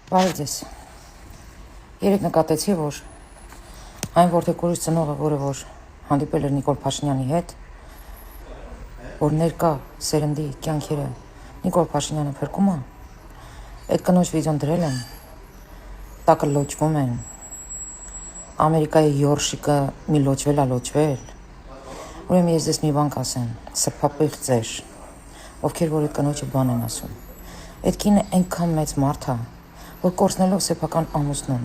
Բարև ձեզ։ Երեկ նկատեցի, որ այն որդեկորից ծնողը, որը որ հանդիպել էր Նիկոլ Փաշինյանի հետ, որ ներկա սերնդի կյանքերը Նիկոլ Փաշինյանը փրկում է, այդ կնոջ վիդեոն դրել են, տակը լոճվում են, Ամերիկայի Յորշիկը մի լոճվել, ուրեմն ես ձեզ մի բան կասեմ, սրբապիղծեր, ովքեր որ այդ կնոջը բան են ասում, այդ կինը այնքան մեծ մարդ է, որ կորցնելով սեփական ամուսնուն,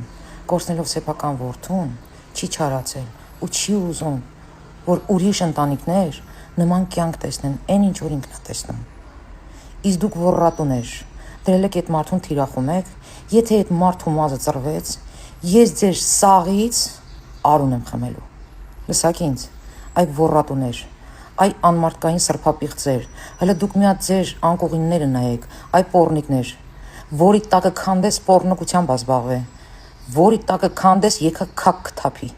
կորցնելով սեփական որդուն, չի չարացել ու չի ուզում, որ ուրիշ ընտանիքներ նման կյանք տեսնեն, այն ինչ որ ինքն է տեսնում։ Իսկ դուք ոռատուներ, դրել եք այդ մարդուն թիրախում եք, եթե այդ մարդու մազը ծռվեց, ես ձեր սաղից արուն եմ խմելու։ Լսակ ինձ, այ ոռատուներ, այ անմարդկային սրբապիղծեր, հələ դուք մի հատ ձեր անկողինները նայեք, այ պոռնիկներ, որի տակը քանդես պոռնկությամբ ազբաղվե, որի տակը քանդես եկա քակ կթափի։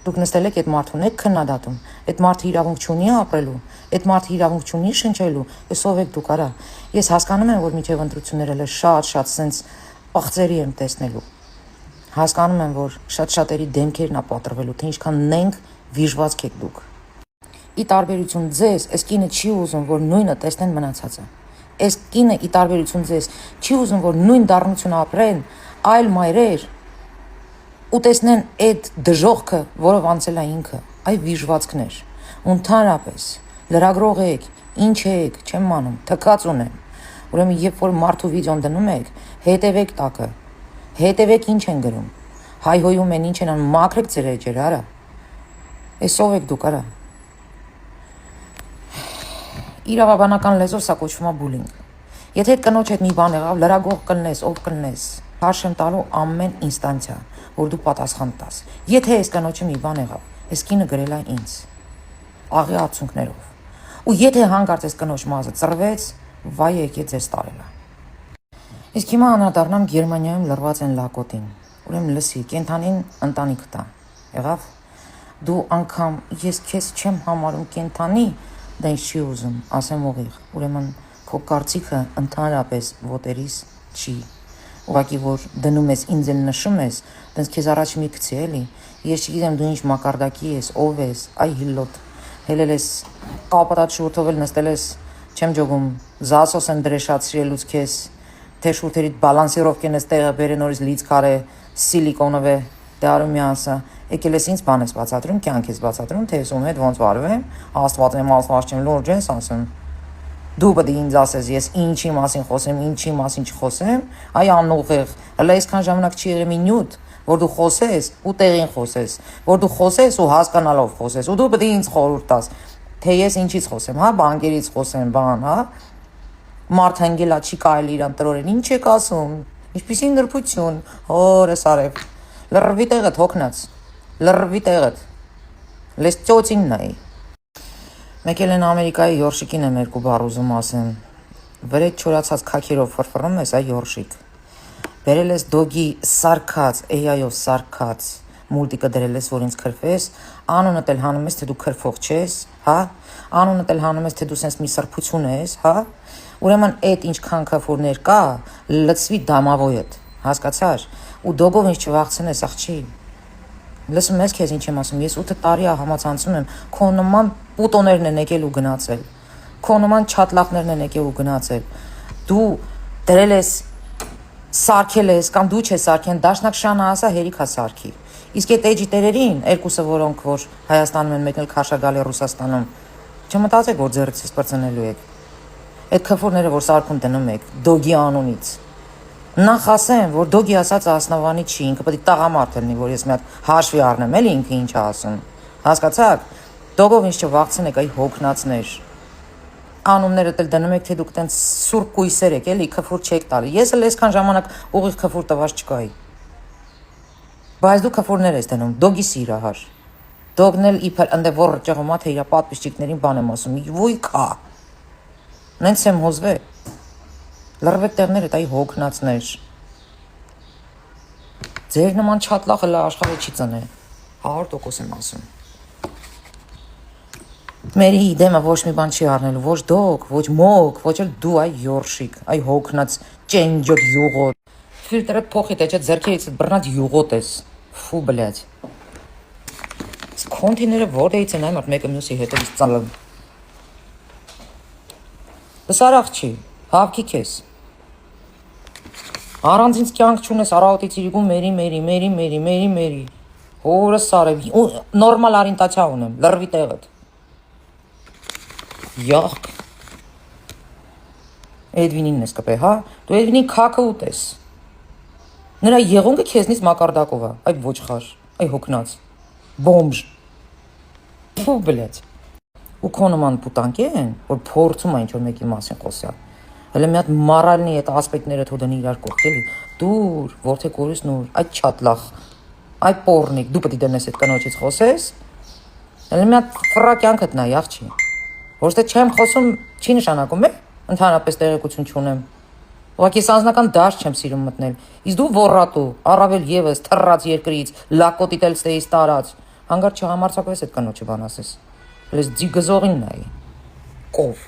Դուք նստել եք այդ մարդուն եք քննադատում, այդ մարդը իրավունք չունի ապրելու, այդ մարդը իրավունք չունի շնչելու, ես ով եք դուք արա։ Ես հասկանում եմ, որ միջև ընտրությունները հələ շատ սենց աղձերի եմ տեսնելու։ Հասկանում եմ, որ շատ-շատերի դեմքերն է պատրվելու, թե ինչքան նենք վիժվածք եք դուք։ Ի տարբերություն ձեզ, այս կինը չի ուզում, որ նույնը տեսնեն մնացածը։ Այս կինը ի տարբերություն ձեզ չի ուզում, որ նույն դառնությունը ապրեն այլ մայրեր ու տեսնեն այդ դժողքը, որով անցել է ինքը, այ վիժվածքներ։ Ընդհանրապես լրագրող եք, ինչ եք, չեմ մանում, թքած ունեմ։ Ուրեմն երբ որ մարդու վիդեոն դնում եք, հետևեք տակը, հետևեք ինչ են գրում, հայհոյում են ինչ են անում, մաքրեք ձեր էջերը, արա։ Էս ով եք դուք, արա։ Իրավաբանական լեզվով սա կոչվում է բուլինգ։ Եթե այդ կնոջ հետ մի բան եղավ, լրագրող կլնես, ով կլնես, քարշ եմ տալու ամեն ինստանցիա, որ դու պատասխան տաս։ Եթե այս կնոջը մի բան եղավ, այս կինը գրել է ինձ աղի արցունքներով։ Ու եթե հանկարծ այս կնոջ մազը ծռվեց, վայ եկե ձեզ տարելա։ Իսկ հիմա անդրադառնամ Գերմանիայում լրված են լակոտին։ Ուրեմն լսի, կենթանին ընտանիք տա։ Եղավ։ Դու անգամ ես քեզ չեմ համարում կենթանի, դա ինչ չի ուզում, ասեմ ուղիղ, ուրեմն քո կարծիքը ընդհանրապես ոտերիս չի, ուղղակի որ դնում ես ինձ էլ նշում ես, տենց քեզ առաջ մի գցի էլի, ես չգիտեմ դու ինչ մակարդակի ես, ով ես, այ հիլոտ, հելել ես կապատատ շուրթով էլ նստել ես, չեմ ջոգում, զասոս են դրեշացրելուց քեզ, թե շուրթերիդ բալանսիրովկեն ես տեղը բերեն նորից լիցքար է, սիլիկոնով է, դարում մի ասա, եկել ես ինձ բան ես բացատրում, կյանք ես բացատրում, թե ես ում հետ ոնց վարվեմ, աստված չեմ, լուրջ ես ասում։ Դու պետք է ինձ ասես, ես ինչի մասին խոսեմ, ինչի մասին չխոսեմ, այ անուղեղ, հələ այսքան ժամանակ չի եղել մի նյութ, որ դու խոսես ու տեղին խոսես, որ դու խոսես ու հասկանալով խոսես, ու դու պետք է ինձ խորհուրդ տաս, թե ես ինչից խոսեմ, հա, բանկերից խոսեմ, բան, հա, մարդ հանգելա չի կարելի իրան տրորեն, ինչ եք ասում, ինչպիսի նրբություն, հորս արև, լրվի տեղդ հոգնած, լրվի տեղդ, լես ծոցին նայի։ Մեկել են Ամերիկայի Յորշիկին եմ երկու բառ ուզում ասեմ, վրեջ չորացած քաքերով ֆրֆռում ես, այ Յորշիկ, բերել ես դոգի սարքած, AI-ով սարքած, մուլտիկը դրել ես, որ ինձ քրֆես, անունդ էլ հանում ես, թե դու քրֆող չես, հա, անունդ էլ հանում ես, թե դու սենց մի սրբություն ես, հա, ուրեմն այդ ինչքան քֆուրներ կա, լծվի դամավոյդ, հասկացար, ու դոգով ինչ չվաղցնես, աղջի, լսում ես քեզ ինչ եմ ասում, ես 8 տարի համացանցում եմ, քո նման պուտոներն են եկել ու գնացել, քո նման չատլախներն են եկել ու գնացել, դու դրել ես, սարքել ես, կամ դու չես սարքեն, դաշնակ շանը ասա, հերիք է սարքի, իսկ այդ էջի տերերին, երկուսը որոնք, որ Հայաստանում են, մեկն էլ քաշագալ է Ռուսաստանում, չմտածեք, որ ձեռից ես պրծնելու եք, այդ քֆուրները, որ սարքում դնում եք, դոգի անունից, նախ ասեմ, որ դոգի ասածը ասնավանի չի, ինքը պետք է տաղամարդ լինի, որ ես մի հատ հաշվի առնեմ, էլի ինքը ինչ է ասում, հասկացաք, դոգով ինչ չվաղցնեք, այ հոգնածներ, անունները դել դնում եք, թե դուք տենց սուրբ կույսեր եք, էլի քֆուր չեք տալի, ես էլ այսքան ժամանակ ուղիղ քֆուր տված չկայի, բայց դու քֆուրներ ես դնում, դոգի սիրահար, դոգն էլ իբր ընդ որ ճղումա, թե իրա պատպիճիկներին բան եմ ասում, վույքա, նենց եմ հոզվե, լրվեք տեղներ էտ այ հոգնածներ, ձեր նման չատլախը լա աշխարհը չի ծնե, 100% եմ ասում, Մերի դեմը ոչ մի բան չի առնելու, ոչ դոք, ոչ մոք, ոչ էլ դու այ Յորշիկ, այ հոգնած ճենջոտ յուղոտ, Ֆիլտրը փոխի թե չէ ձերքերից բռնած յուղոտ ես։ Ֆու, բլյադ։ Կոնտեյները որտեղից են այդ մեկը մյուսի հետևից ծալում։ Սարախ չի, հավքի քեզ։ Առանց ինձ կյանք չունես, առավոտից իրիկու մերի։ Հորը սարև, նորմալ օրիենտացիա ունեմ, լրվի տեղդ։ Յախք։ Էդվինին ես կպե, հա։ Դու Էդվինին քաքը ուտես։ Նրա եղունգը քեզնից մակարդակով է, այ ոչխար, այ հոգնած, բոմժ։ Փու, բլյադ։ Ու քո նման պուտանք են, որ փորձում են ինչ-որ մեկի մասին խոսա։ Հələ մի հատ մարալնի այդ ասպետները թո դնի իրար կողք, էլի։ Դուր, որդե կորիս նոր, այդ չատլախ, այդ պորնիկ, դու պետք է դնես այդ կնոջից խոսես։ Հələ մի հատ ֆռա կյանքդ նայ, աղջի։ Ոչ թե չեմ խոսում, չի նշանակում է, ընդհանրապես տեղեկություն չունեմ։ Ուղղակի անձնական դաշտ չեմ սիրում մտնել։ Իսկ դու ոռատու, առավել եւս թռած երկրից, լակոտիտ էլ ստեից տարած։ Հանգար չհամարցակվես այդ կնոջը բան ասես։ Լես ձի գզողին նայ։ Կով։